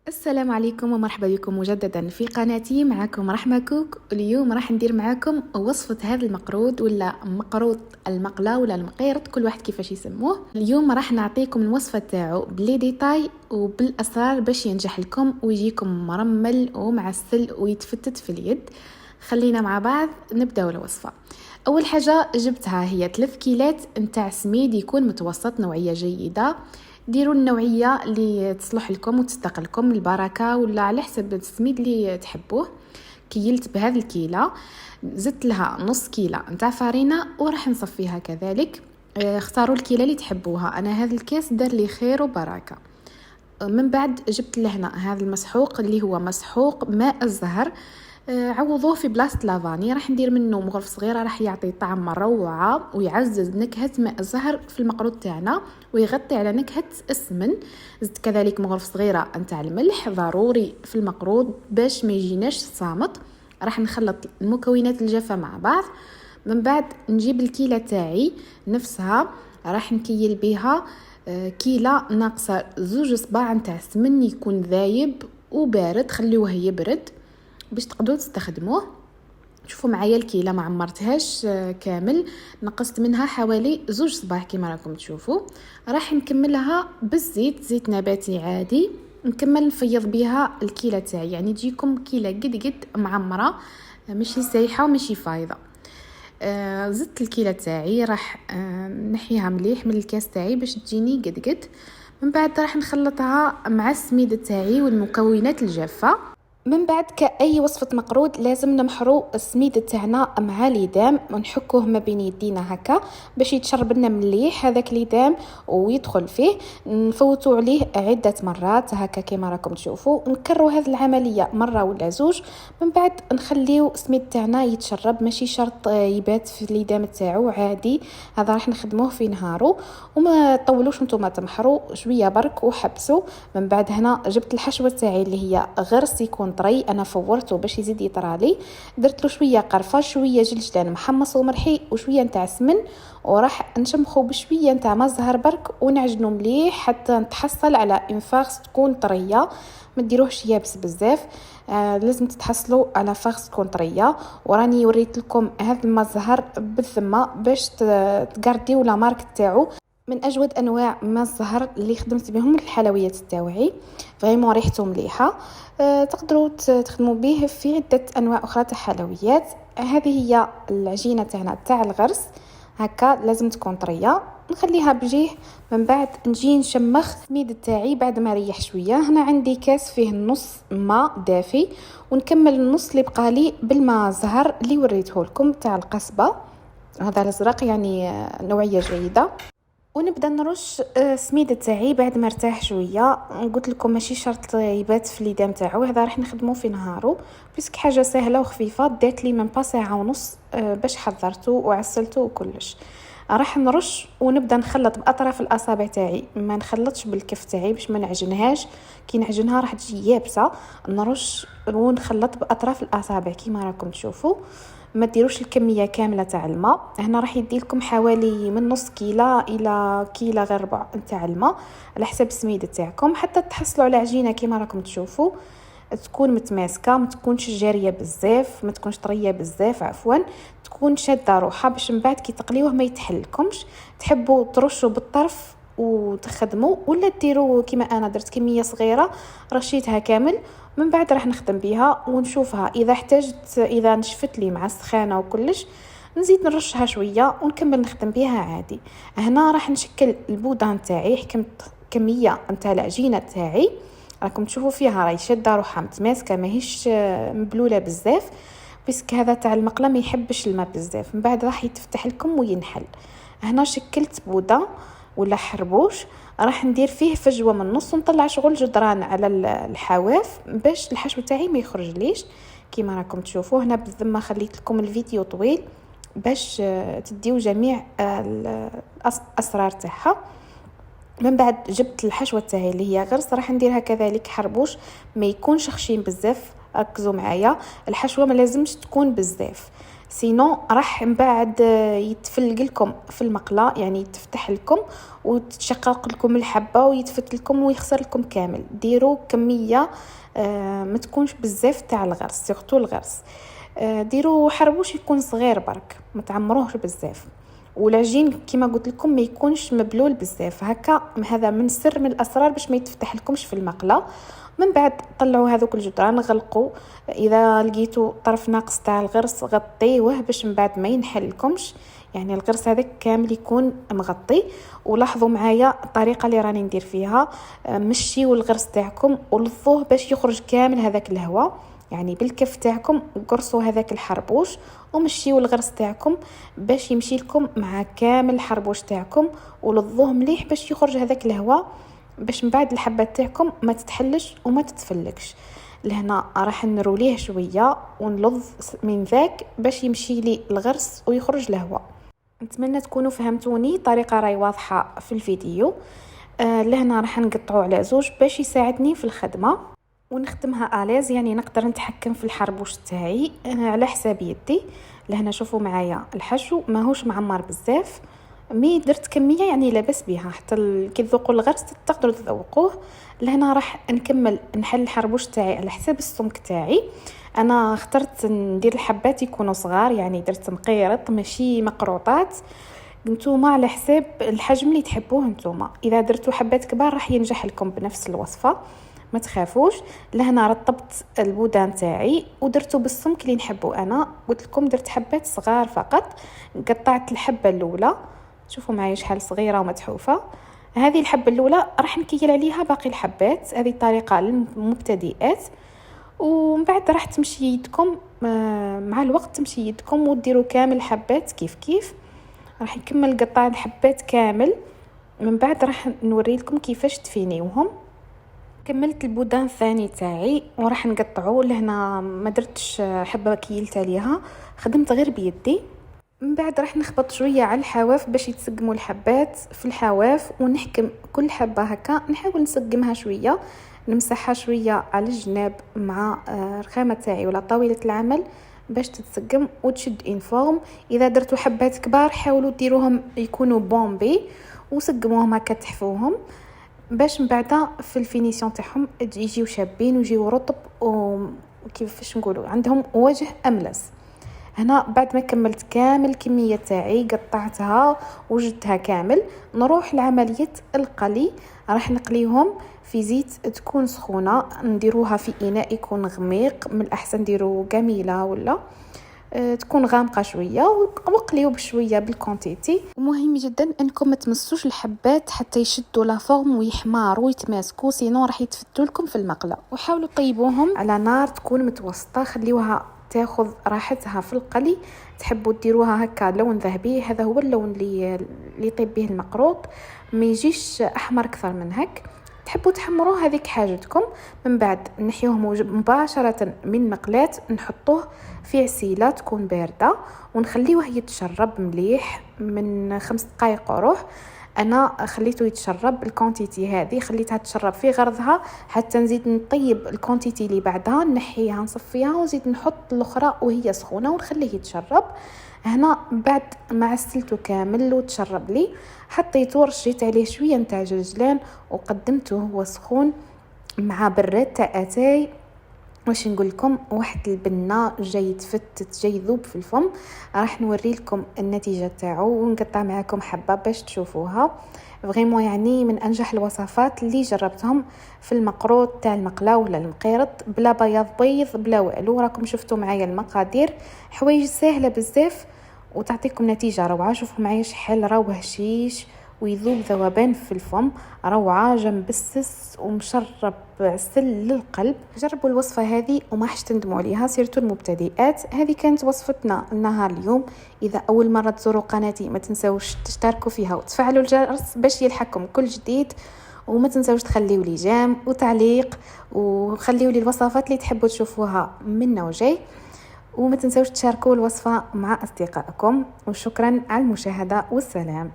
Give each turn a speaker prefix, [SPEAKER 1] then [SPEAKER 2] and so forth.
[SPEAKER 1] السلام عليكم ومرحبا بكم مجددا في قناتي. معكم رحمة كوك. اليوم راح ندير معاكم وصفة هذا المقرود ولا مقروط المقلة ولا المقيرط، كل واحد كيفاش يسموه. اليوم راح نعطيكم الوصفة تاعو بلي ديتاي وبالأسرار باش ينجح لكم ويجيكم مرمل ومعسل ويتفتت في اليد. خلينا مع بعض نبداو الوصفة. اول حاجة جبتها هي 3 كيلات نتاع سميد يكون متوسط، نوعية جيدة. ديروا النوعيه اللي تصلح لكم وتستقل لكم، البركه ولا على حسب السميد اللي تحبوه. كيلت بهذه الكيله، زدت لها نص كيله نتاع فرينه وراح نصفيها كذلك. اختاروا الكيله اللي تحبوها، انا هذا الكاس دار لي خير وبركه. من بعد جبت لهنا هذا المسحوق اللي هو مسحوق ماء الزهر، عوضوه في بلاصه لافاني. راح ندير منه مغرف صغيره، راح يعطي طعم روعه ويعزز نكهه ماء الزهر في المقروط تاعنا ويغطي على نكهه السمن. زدت كذلك مغرف صغيره نتاع الملح ضروري في المقروط باش ما يجيناش صامت. راح نخلط المكونات الجافه مع بعض. من بعد نجيب الكيله تاعي نفسها، راح نكيل بها كيله ناقصه 2 صباع نتاع سمن يكون ذايب وبارد، خليوه يبرد باش تقدروا تستخدموه. شوفوا معايا الكيله ما عمرتهاش كامل، نقصت منها حوالي 2 صباع كما راكم تشوفوا. راح نكملها بالزيت، زيت نباتي عادي. نكمل نفيض بها الكيله تاعي، يعني تجيكم كيله قد معمره، ماشي سايحه وماشي فايضه. زدت الكيله تاعي، راح نحيها مليح من الكاس تاعي باش تجيني قد. من بعد راح نخلطها مع السميد تاعي والمكونات الجافه. من بعد كأي وصفة مقرود لازم نمحرو السميد تاعنا مع ليدام ونحكوه ما بين يدينا هكا باش يتشرب لنا مليح هذاك ليدام ويدخل فيه. نفوتوا عليه عدة مرات هكا كما راكم تشوفوا، نكرروا هذه العملية مرة ولا 2. من بعد نخليو السميد تاعنا يتشرب، ماشي شرط يبات في الليدام تاعو عادي، هذا راح نخدموه في نهارو. وما طولوش نتوما تمحروا شوية برك وحبسوا. من بعد هنا جبت الحشوة تاعي اللي هي غرس يكون طري، انا فورته باش يزيد يطرالي. درت له شويه قرفه، شويه جلجلان محمص ومرحي وشويه نتاع سمن، وراح نشمخو بشويه نتاع ما زهر برك ونعجنو مليح حتى نتحصل على انفاس تكون طريه. ما ديروهش يابس بزاف، لازم تتحصلوا على فاغس تكون طريه. وراني وريت لكم هذا الماء الزهر بالذمه باش تقارديو لا مارك تاعو، من اجود انواع ماء الزهر اللي خدمت بهم الحلويات تاعي، فريمون ريحته مليحه. تقدروا تخدموا به في عده انواع اخرى تاع حلويات. هذه هي العجينه تاعنا تاع الغرس، هكا لازم تكون طريه. نخليها بجيه. من بعد نجي نشمخ السميد تاعي بعد ما ريح شويه. هنا عندي كاس فيه نص ماء دافي، ونكمل النص اللي بقى لي بالماء الزهر اللي وريته لكم تاع القصبه، هذا الازرق يعني نوعيه جيده. ونبدا نرش السميد تاعي بعد ما ارتاح شويه. قلت لكم ماشي شرط يبات في الليدام تاعو، هذا راح نخدمه في نهارو بس حاجه سهله وخفيفه. دات لي من ساعه ونص باش حضرته وعسلته وكلش. راح نرش ونبدا نخلط باطراف الاصابع تاعي، ما نخلطش بالكف تاعي باش ما نعجنهاش، كي نعجنها راح تجي يابسه. نرش ونخلط باطراف الاصابع كيما راكم تشوفوا. ما ديروش الكميه كامله تاع الماء، هنا راح يدي لكم حوالي من نص كيلة الى كيلة غير ربع نتاع الماء على حسب السميد تاعكم، حتى تحصلوا على عجينه كيما راكم تشوفوا تكون متماسكه، ما تكونش جاريه بزاف، ما تكونش طريه بزاف عفوا، تكون شاده روحها باش من بعد كي تقليوه ما يتحلكمش. تحبوا ترشوا بالطرف وتخدموا، ولا ديروا كيما انا درت كميه صغيره رشيتها كامل. من بعد راح نخدم بها ونشوفها اذا احتاجت، اذا نشفت لي مع السخانه وكلش نزيد نرشها شويه ونكمل نخدم بها عادي. هنا راح نشكل البودان تاعي، حكمت كميه نتاع العجينه تاعي راكم تشوفوا فيها راهي شاده روحها متماسكه، ماهيش مبلوله بزاف، بس هذا تاع المقله ما يحبش الماء بزاف. من بعد راح يتفتح لكم وينحل. هنا شكلت بوده ولا حربوش، راح ندير فيه فجوه من النص ونطلع شغل جدران على الحواف باش الحشو تاعي ما يخرج ليش كيما راكم تشوفوا. هنا بالذمه خليت لكم الفيديو طويل باش تديو جميع الاسرار تاعها. من بعد جبت الحشوه تاعي اللي هي غرس، راح نديرها كذلك حربوش، ما يكونش خشين بزاف. ركزوا معايا، الحشوه ما لازمش تكون بزاف، سينو راح من بعد يتفلق لكم في المقله، يعني تفتح لكم وتشقق لكم الحبه ويتفت لكم ويخسر لكم كامل. ديروا كميه ما تكونش بزاف تاع الغرس، سيرتو الغرس. ديروا حربوش يكون صغير برك، ما تعمروهش بزاف. والعجين كما قلت لكم ما يكونش مبلول بزاف هكا. هذا من سر من الاسرار باش ما يتفتح لكمش في المقله. من بعد طلعوا هذوك الجدران، غلقوا. اذا لقيتوا طرف ناقص تاع الغرس غطيوه باش من بعد ما ينحلكمش، يعني الغرس هذاك كامل يكون مغطي. ولاحظوا معايا الطريقه اللي راني ندير فيها، مشيوا الغرس تاعكم ولظوه باش يخرج كامل هذاك الهواء، يعني بالكف تاعكم قرصوا هذاك الحربوش ومشيوا الغرس تاعكم باش يمشي لكم مع كامل الحربوش تاعكم، ولظوه مليح باش يخرج هذاك الهواء، باش من بعد الحبات تاعكم ما تتحلش وما تتفلكش. لهنا راح نروليه شويه ونلظ من ذاك باش يمشي لي الغرس ويخرج الهواء. نتمنى تكونوا فهمتوني، طريقه راي واضحه في الفيديو. لهنا راح نقطعه على زوج باش يساعدني في الخدمه ونخدمها آليز، يعني نقدر نتحكم في الحربوش تاعي على حساب يدي. لهنا شوفوا معايا الحشو ماهوش معمر بزاف، مي درت كميه يعني لاباس بها، حتى كي تذوقوا الغرس تقدروا تذوقوه. لهنا راح نكمل نحل الحربوش تاعي على حساب السمك تاعي. انا اخترت ندير الحبات يكونوا صغار، يعني درت مقيرط ماشي مقروطات. نتوما على حساب الحجم اللي تحبوه نتوما، اذا درتوا حبات كبار راح ينجح لكم بنفس الوصفه، ما تخافوش. لهنا رطبت البودان تاعي ودرته بالسمك اللي نحبه. انا قلت لكم درت حبات صغار فقط. قطعت الحبه الاولى، شوفوا معايا شحال صغيره ومتحوفه. هذه الحبه الاولى راح نكيل عليها باقي الحبات، هذه طريقه للمبتدئات. ومن بعد راح تمشي يدكم مع الوقت، تمشي يدكم وديروا كامل الحبات كيف كيف. راح نكمل قطع الحبات كامل، من بعد راح نوري لكم كيفاش تفينيوهم. كملت البودان الثاني تاعي وراح نقطعه. لهنا ما درتش حبه كيلت عليها، خدمت غير بيدي. من بعد راح نخبط شويه على الحواف باش يتسقموا الحبات في الحواف، ونحكم كل حبه هكا، نحاول نسقمها شويه، نمسحها شويه على الجناب مع الرخامه تاعي ولا طاوله العمل باش تتسقم وتشد انفورم. اذا درتوا حبات كبار حاولوا ديروهم يكونوا بومبي وسقموهم هكا، تحفوهم باش من بعد في الفينيسيون تاعهم يجيو شابين ويجيو رطب وكيفاش نقولوا عندهم وجه املس. هنا بعد ما كملت كامل الكميه تاعي قطعتها وجدتها كامل، نروح لعمليه القلي. راح نقليهم في زيت تكون سخونه، نديروها في اناء يكون غميق، من الاحسن ديروا قميله ولا تكون غامقه شويه، وقليوا بشويه بالكونتيتي. ومهم جدا انكم ما تمسوش الحبات حتى يشدوا لا فورم ويحماروا ويتماسكوا، سينو راح يتفتوا لكم في المقله. وحاولوا طيبوهم على نار تكون متوسطه، خليوها تاخذ راحتها في القلي. تحبوا ديروها هكا لون ذهبي، هذا هو اللون اللي يطيب به المقروط، ما يجيش احمر اكثر من هك. تحبوا تحمروه هذيك حاجتكم. من بعد نحيوه مباشره من مقلاة، نحطوه في عسيله تكون بارده ونخليوه يتشرب مليح من 5 دقائق وروح. انا خليته يتشرب الكونتيتي هذه، خليتها تشرب في غرضها حتى نزيد نطيب الكونتيتي اللي بعدها، نحيها نصفيها ونزيد نحط الاخرى وهي سخونه ونخليه يتشرب. هنا بعد ما عسلته كامل وتشرب لي، حطيته رشيت عليه شويه نتاع جرجلان وقدمته هو سخون مع براد تاع اتاي. واش نقول لكم، واحد البنه جاي يتفتت جاي يذوب في الفم. راح نوري لكم النتيجه تاعو ونقطع معكم حبه باش تشوفوها. فريمون يعني من انجح الوصفات اللي جربتهم في المقروط تاع المقله ولا المقيرط، بلا بياض بيض بلا والو. راكم شفتوا معايا المقادير، حوايج سهله بزاف وتعطيكم نتيجه روعه. شوفوا معايا شحال راه هشيش ويذوب ذوبان في الفم، روعه جنبسس ومشرب عسل للقلب. جربوا الوصفه هذه وما حش تندموا عليها، سيرتو المبتدئات. هذه كانت وصفتنا النهار اليوم. اذا اول مره تزوروا قناتي ما تنسوش تشتركوا فيها وتفعلوا الجرس باش يلحقكم كل جديد، وما تنسوش تخليوا لي جيم وتعليق، وخليوا لي الوصفات اللي تحبوا تشوفوها منا وجاي، وما تنسوش تشاركوا الوصفه مع اصدقائكم. وشكرا على المشاهده والسلام.